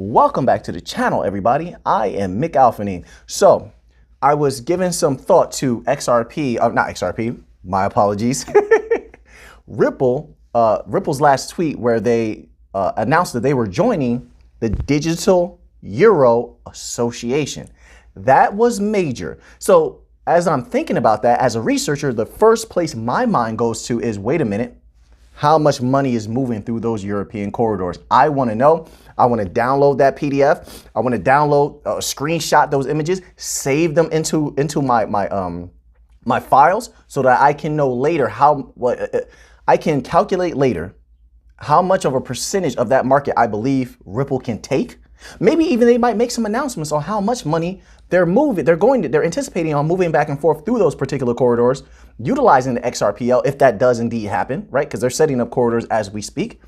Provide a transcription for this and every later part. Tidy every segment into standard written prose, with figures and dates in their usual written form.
Welcome back to the channel, everybody. I am Auphanim. So I was giving some thought to XRP, not XRP, my apologies. Ripple's last tweet where they announced that they were joining the Digital Euro Association. That was major. So as I'm thinking about that, as a researcher, the first place my mind goes to is, wait a minute, how much money is moving through those European corridors? I want to know. I want to download that PDF. I want to download, screenshot those images, save them into my files so that I can know later I can calculate later how much of a percentage of that market I believe Ripple can take. Maybe even they might make some announcements on how much money they're anticipating on moving back and forth through those particular corridors, utilizing the XRPL, if that does indeed happen, right? Because they're setting up corridors as we speak.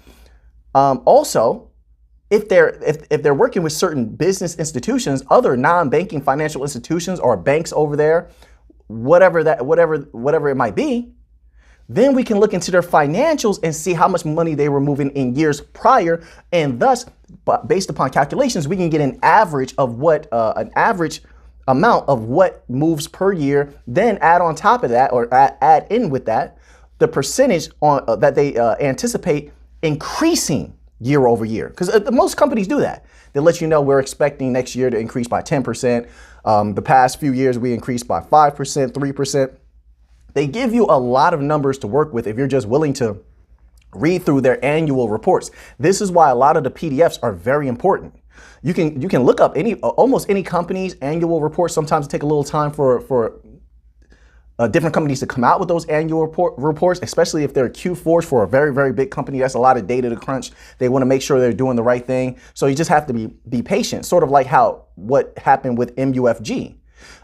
Also, if they're working with certain business institutions, other non-banking financial institutions or banks over there, whatever it might be, then we can look into their financials and see how much money they were moving in years prior, and thus, based upon calculations, we can get an average of what an average amount of what moves per year. Then add on top of that, or add in with that, the percentage on that they anticipate increasing year over year. Because most companies do that. They let you know we're expecting next year to increase by 10%. The past few years we increased by 5%, 3%. They give you a lot of numbers to work with if you're just willing to read through their annual reports. This is why a lot of the PDFs are very important. You can look up almost any company's annual report. Sometimes it takes a little time for different companies to come out with those annual reports, especially if they're Q4s for a very, very big company. That's a lot of data to crunch. They want to make sure they're doing the right thing. So you just have to be patient, sort of like what happened with MUFG.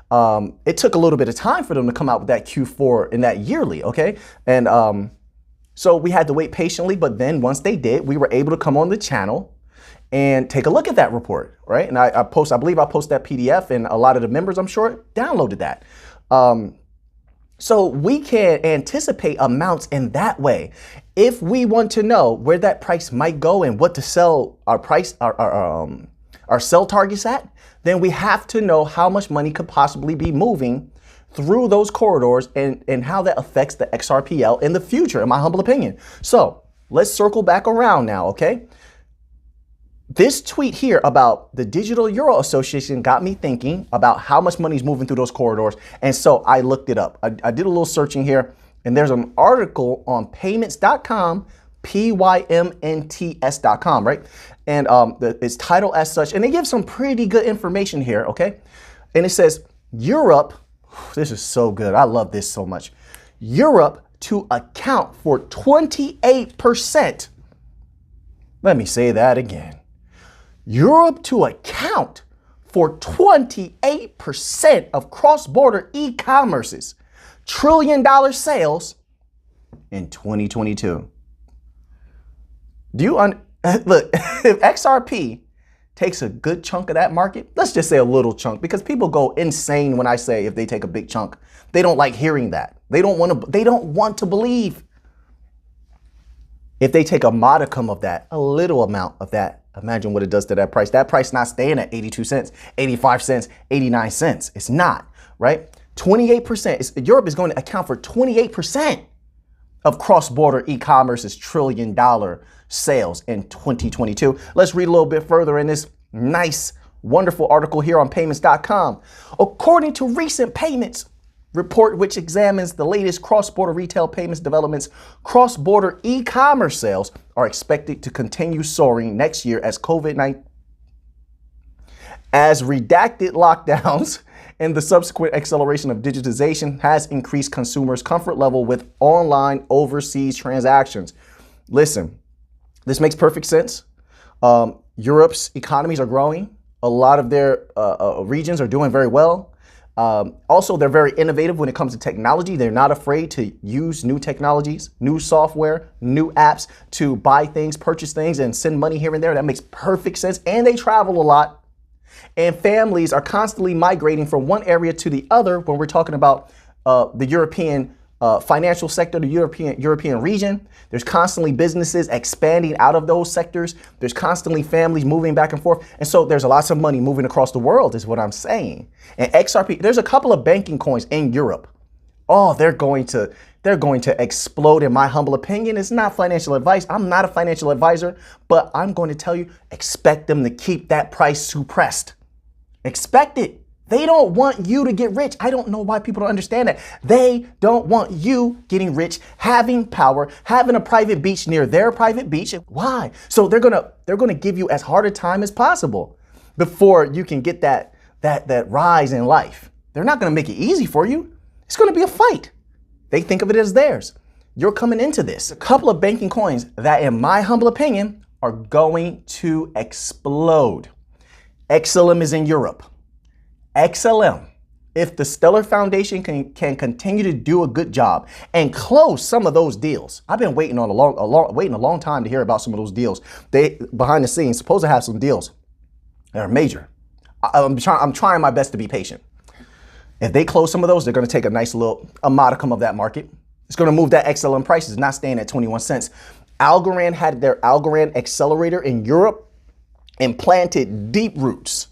It took a little bit of time for them to come out with that Q4 and that yearly, okay? And so we had to wait patiently, but then once they did, we were able to come on the channel and take a look at that report, right? And I believe I posted that PDF, and a lot of the members, I'm sure, downloaded that. So we can anticipate amounts in that way. If we want to know where that price might go and what to sell our sell targets at, then we have to know how much money could possibly be moving through those corridors and how that affects the XRPL in the future, in my humble opinion. So let's circle back around now, okay? This tweet here about the Digital Euro Association got me thinking about how much money is moving through those corridors. And so I looked it up. I did a little searching here, and there's an article on payments.com, pymnts.com, right? And it's titled as such, and they give some pretty good information here, okay? And it says, Europe, this is so good. I love this so much. Europe to account for 28%. Let me say that again. Europe to account for 28% of cross-border e-commerce's trillion-dollar sales in 2022. Do you look, if XRP takes a good chunk of that market, let's just say a little chunk, because people go insane when I say if they take a big chunk. They don't like hearing that. They don't want to believe. If they take a modicum of that, a little amount of that, imagine what it does to that price. That price not staying at 82 cents, 85 cents, 89 cents. It's not, right? 28%. Europe is going to account for 28% of cross-border e-commerce's trillion-dollar sales in 2022. Let's read a little bit further in this nice, wonderful article here on payments.com. According to recent payments report, which examines the latest cross-border retail payments developments, cross-border e-commerce sales are expected to continue soaring next year as redacted lockdowns and the subsequent acceleration of digitization has increased consumers' comfort level with online overseas transactions. Listen, this makes perfect sense. Europe's economies are growing. A lot of their regions are doing very well. Also, they're very innovative when it comes to technology. They're not afraid to use new technologies, new software, new apps to buy things, purchase things, and send money here and there. That makes perfect sense. And they travel a lot. And families are constantly migrating from one area to the other when we're talking about the European financial sector, the European region. There's constantly businesses expanding out of those sectors. There's constantly families moving back and forth. And so there's lots of money moving across the world is what I'm saying. And XRP, there's a couple of banking coins in Europe. Oh, they're going to explode in my humble opinion. It's not financial advice. I'm not a financial advisor, but I'm going to tell you, expect them to keep that price suppressed. Expect it. They don't want you to get rich. I don't know why people don't understand that. They don't want you getting rich, having power, having a private beach near their private beach. Why? So they're gonna give you as hard a time as possible before you can get that rise in life. They're not gonna make it easy for you. It's gonna be a fight. They think of it as theirs. You're coming into this. A couple of banking coins that, in my humble opinion, are going to explode. XLM is in Europe. XLM, if the Stellar Foundation can continue to do a good job and close some of those deals. I've been waiting a long time to hear about some of those deals. They behind the scenes supposed to have some deals that are major. I'm trying my best to be patient. If they close some of those, they're going to take a modicum of that market. It's going to move that XLM price. It's not staying at 21 cents. Algorand had their Algorand accelerator in Europe and planted deep roots,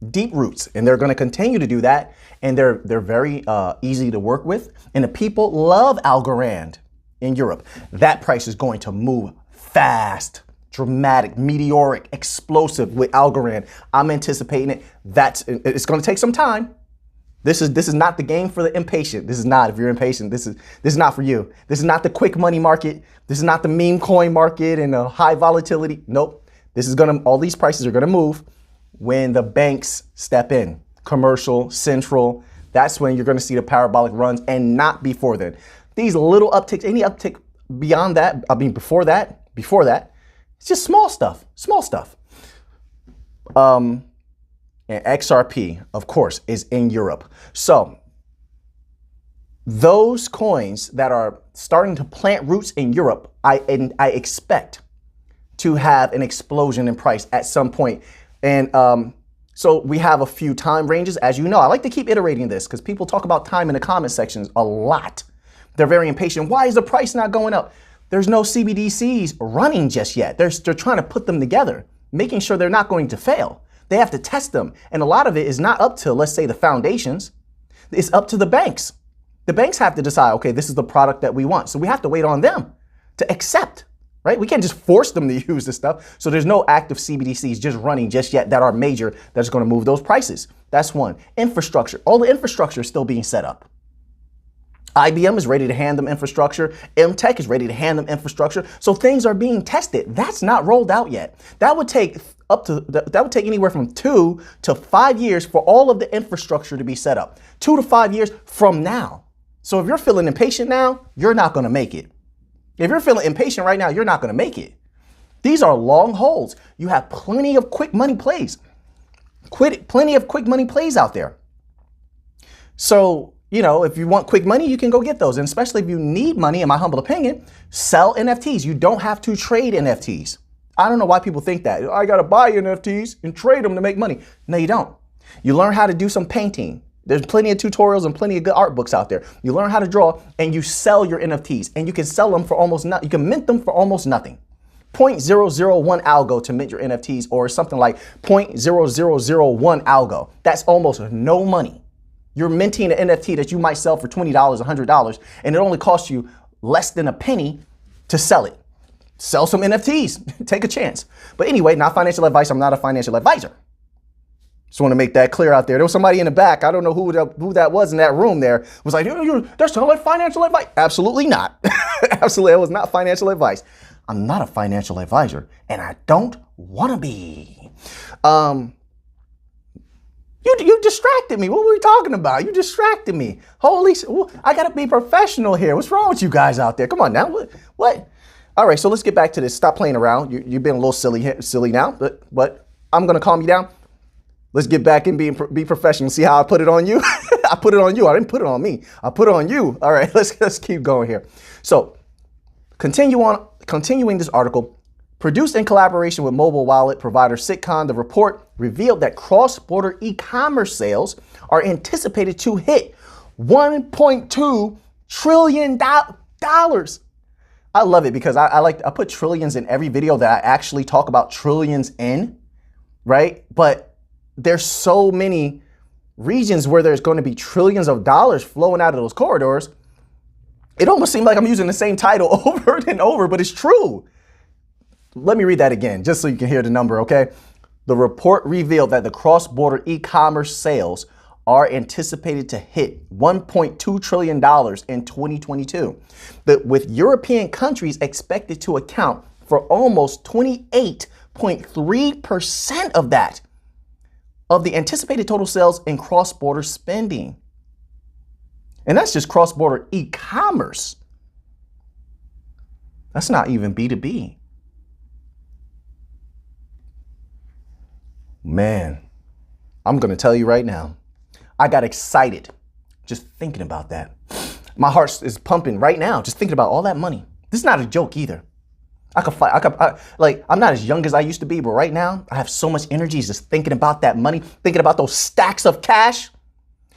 and they're going to continue to do that. And they're very easy to work with. And the people love Algorand in Europe. That price is going to move fast, dramatic, meteoric, explosive with Algorand. I'm anticipating it. It's going to take some time. This is not the game for the impatient. This is not. If you're impatient, this is not for you. This is not the quick money market. This is not the meme coin market and the high volatility. Nope. All these prices are gonna move when the banks step in. Commercial, central. That's when you're gonna see the parabolic runs, and not before then. These little upticks, any uptick beyond that, before that, it's just small stuff. And XRP, of course, is in Europe. So those coins that are starting to plant roots in Europe, I expect to have an explosion in price at some point. And so we have a few time ranges. As you know, I like to keep iterating this because people talk about time in the comment sections a lot. They're very impatient. Why is the price not going up? There's no CBDCs running just yet. They're trying to put them together, making sure they're not going to fail. They have to test them. And a lot of it is not up to, let's say, the foundations. It's up to the banks. The banks have to decide, okay, this is the product that we want. So we have to wait on them to accept, right? We can't just force them to use this stuff. So there's no active CBDCs just running just yet that are major that's going to move those prices. That's one. Infrastructure. All the infrastructure is still being set up. IBM is ready to hand them infrastructure. MTech is ready to hand them infrastructure. So things are being tested. That's not rolled out yet. That would take anywhere from 2 to 5 years for all of the infrastructure to be set up. 2 to 5 years from now. So if you're feeling impatient now, you're not going to make it. If you're feeling impatient right now, you're not going to make it. These are long holds. You have plenty of quick money plays. Plenty of quick money plays out there. So, if you want quick money, you can go get those. And especially if you need money, in my humble opinion, sell NFTs. You don't have to trade NFTs. I don't know why people think that. I got to buy NFTs and trade them to make money. No, you don't. You learn how to do some painting. There's plenty of tutorials and plenty of good art books out there. You learn how to draw and you sell your NFTs, and you can sell them for almost nothing. You can mint them for almost nothing. 0.001 algo to mint your NFTs, or something like 0.0001 algo. That's almost no money. You're minting an NFT that you might sell for $20, $100, and it only costs you less than a penny to sell it. Sell some NFTs, take a chance. But anyway, not financial advice. I'm not a financial advisor. Just want to make that clear out there. There was somebody in the back. I don't know who that was in that room there. Was like, that's not like financial advice. Absolutely not. Absolutely, it was not financial advice. I'm not a financial advisor, and I don't want to be. You distracted me. What were we talking about? You distracted me. Holy, I got to be professional here. What's wrong with you guys out there? Come on now. What? All right, so let's get back to this. Stop playing around. You've been a little silly now, but I'm going to calm you down. Let's get back and be professional. See how I put it on you? I put it on you. I didn't put it on me. I put it on you. All right, let's keep going here. So continuing this article. Produced in collaboration with mobile wallet provider Sitcon, the report revealed that cross-border e-commerce sales are anticipated to hit $1.2 trillion dollars. I love it because I put trillions in every video that I actually talk about trillions in, right? But there's so many regions where there's going to be trillions of dollars flowing out of those corridors. It almost seems like I'm using the same title over and over, but it's true. Let me read that again, just so you can hear the number, okay? The report revealed that the cross-border e-commerce sales are anticipated to hit $1.2 trillion in 2022, with European countries expected to account for almost 28.3% of that, of the anticipated total sales in cross-border spending. And that's just cross-border e-commerce. That's not even B2B. Man, I'm going to tell you right now, I got excited just thinking about that. My heart is pumping right now just thinking about all that money. This is not a joke either. I could fight. I'm not as young as I used to be, but right now I have so much energy just thinking about that money, thinking about those stacks of cash.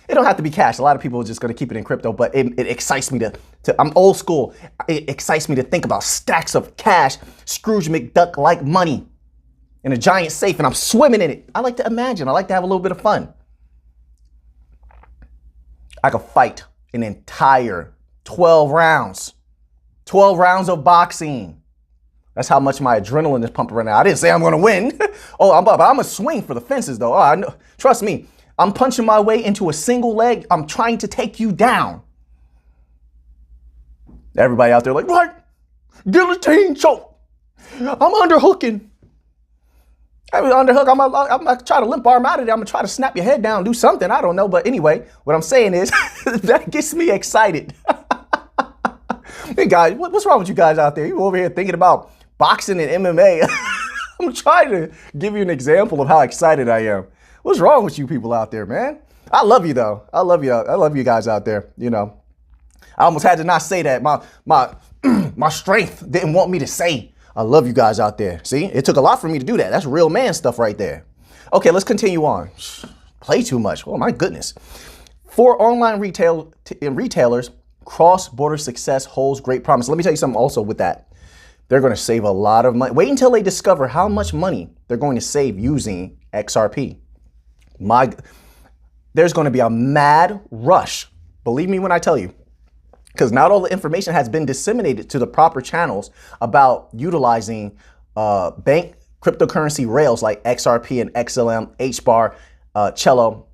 It don't have to be cash. A lot of people are just going to keep it in crypto, but it excites me to I'm old school. It excites me to think about stacks of cash, Scrooge McDuck-like money in a giant safe, and I'm swimming in it. I like to imagine. I like to have a little bit of fun. I could fight an entire 12 rounds of boxing. That's how much my adrenaline is pumping right now. I didn't say I'm going to win. I'm going to swing for the fences, though. I know. Trust me. I'm punching my way into a single leg. I'm trying to take you down. Everybody out there like, what? Guillotine choke. I'm underhooking. I'm going to try to limp arm out of there. I'm going to try to snap your head down, do something. I don't know. But anyway, what I'm saying is that gets me excited. Hey, guys, what's wrong with you guys out there? You over here thinking about boxing and MMA. I'm trying to give you an example of how excited I am. What's wrong with you people out there, man? I love you, though. I love you. I love you guys out there. You know, I almost had to not say that. My strength didn't want me to say I love you guys out there. See, it took a lot for me to do that. That's real man stuff right there. Okay, let's continue on. Play too much. Oh, my goodness. For online retailers, cross-border success holds great promise. Let me tell you something also with that. They're going to save a lot of money. Wait until they discover how much money they're going to save using XRP. There's going to be a mad rush. Believe me when I tell you. Because not all the information has been disseminated to the proper channels about utilizing bank cryptocurrency rails like XRP and XLM, HBAR, Cello,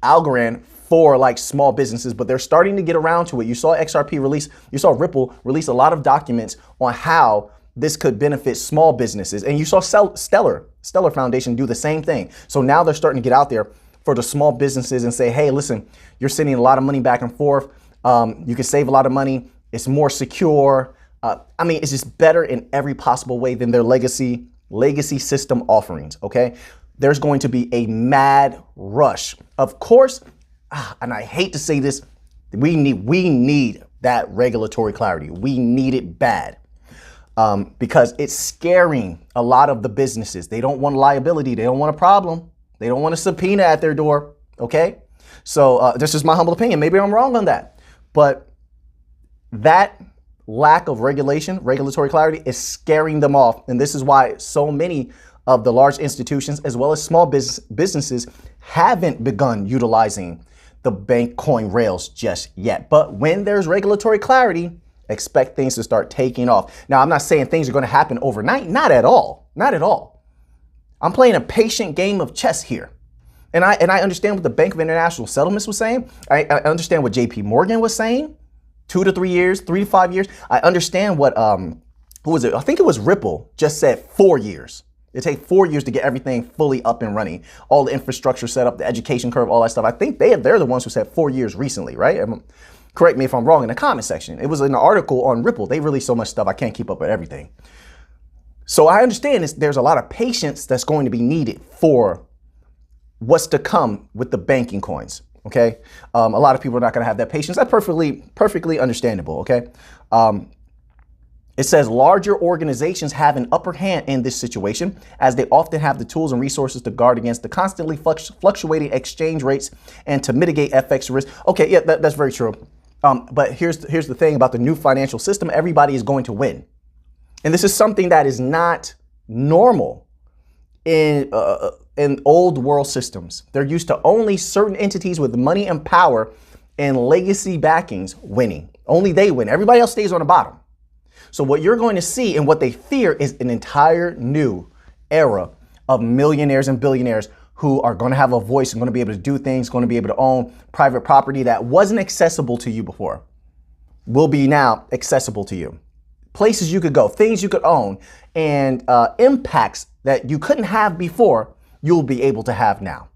Algorand for like small businesses, but they're starting to get around to it. You saw XRP release, you saw Ripple release a lot of documents on how this could benefit small businesses. And you saw Stellar Foundation do the same thing. So now they're starting to get out there for the small businesses and say, hey, listen, you're sending a lot of money back and forth. You can save a lot of money. It's more secure. I mean, it's just better in every possible way than their legacy system offerings. OK, there's going to be a mad rush. Of course, and I hate to say this, we need that regulatory clarity. We need it bad because it's scaring a lot of the businesses. They don't want liability. They don't want a problem. They don't want a subpoena at their door. OK, so this is my humble opinion. Maybe I'm wrong on that. But that lack of regulatory clarity is scaring them off. And this is why so many of the large institutions, as well as small businesses, haven't begun utilizing the bank coin rails just yet. But when there's regulatory clarity, expect things to start taking off. Now, I'm not saying things are going to happen overnight. Not at all. Not at all. I'm playing a patient game of chess here. And I understand what the Bank of International Settlements was saying. I understand what JP Morgan was saying, 2 to 3 years, 3 to 5 years. I understand what, who was it? I think it was Ripple just said 4 years. It takes 4 years to get everything fully up and running. All the infrastructure set up, the education curve, all that stuff. I think they're the ones who said 4 years recently, right? Correct me if I'm wrong in the comment section. It was an article on Ripple. They release so much stuff, I can't keep up with everything. So I understand there's a lot of patience that's going to be needed for what's to come with the banking coins. Okay. A lot of people are not going to have that patience. That's perfectly understandable. Okay. It says larger organizations have an upper hand in this situation as they often have the tools and resources to guard against the constantly fluctuating exchange rates and to mitigate FX risk. Okay. Yeah, that's very true. But here's the thing about the new financial system. Everybody is going to win. And this is something that is not normal in old world systems. They're used to only certain entities with money and power and legacy backings winning. Only they win. Everybody else stays on the bottom. So what you're going to see and what they fear is an entire new era of millionaires and billionaires who are going to have a voice and going to be able to do things, going to be able to own private property that wasn't accessible to you before, will be now accessible to you. Places you could go, things you could own, and impacts that you couldn't have before, you'll be able to have now.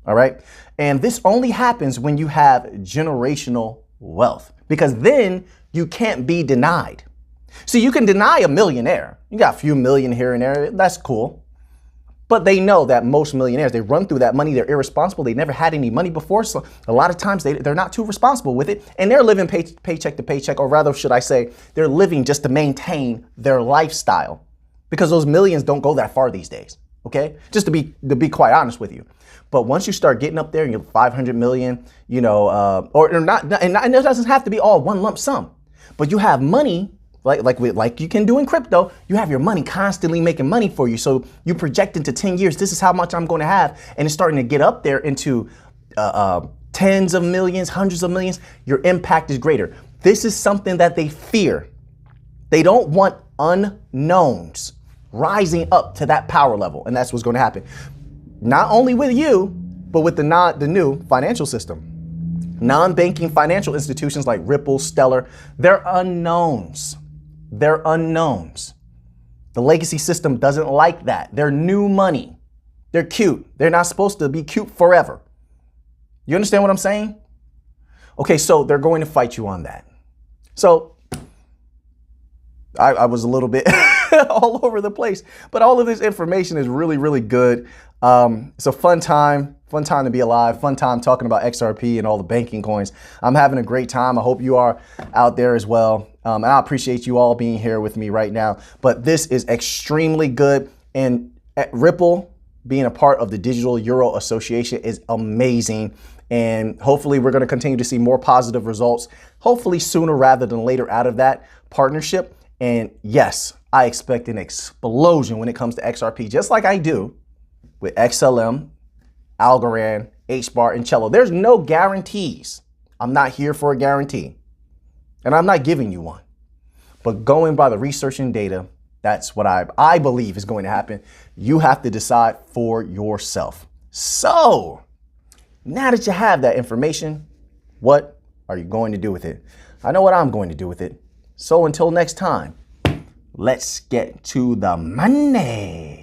All right. And this only happens when you have generational wealth, because then you can't be denied. See, you can deny a millionaire. You got a few million here and there. That's cool. But they know that most millionaires, they run through that money. They're irresponsible. They never had any money before. So a lot of times they're not too responsible with it. And they're living paycheck to paycheck, or rather, should I say, they're living just to maintain their lifestyle, because those millions don't go that far these days. OK, just to be quite honest with you. But once you start getting up there and you're 500 million, you know, or not, and it doesn't have to be all one lump sum, but you have money. Like you can do in crypto, you have your money constantly making money for you. So you project into 10 years, this is how much I'm going to have. And it's starting to get up there into tens of millions, hundreds of millions. Your impact is greater. This is something that they fear. They don't want unknowns rising up to that power level. And that's what's going to happen. Not only with you, but with the new financial system. Non-banking financial institutions like Ripple, Stellar, they're unknowns. They're unknowns. The legacy system doesn't like that. They're new money. They're cute. They're not supposed to be cute forever. You understand what I'm saying? Okay, so they're going to fight you on that. So I was a little bit all over the place, but all of this information is really, really good. It's a fun time to be alive, fun time talking about XRP and all the banking coins. I'm having a great time. I hope you are out there as well. And I appreciate you all being here with me right now. But this is extremely good. And at Ripple, being a part of the Digital Euro Association is amazing. And hopefully we're going to continue to see more positive results, hopefully sooner rather than later out of that partnership. And yes, I expect an explosion when it comes to XRP, just like I do with XLM, Algorand, HBAR, and Cello. There's no guarantees. I'm not here for a guarantee. And I'm not giving you one. But going by the research and data, that's what I believe is going to happen. You have to decide for yourself. So now that you have that information, what are you going to do with it? I know what I'm going to do with it. So until next time, let's get to the money.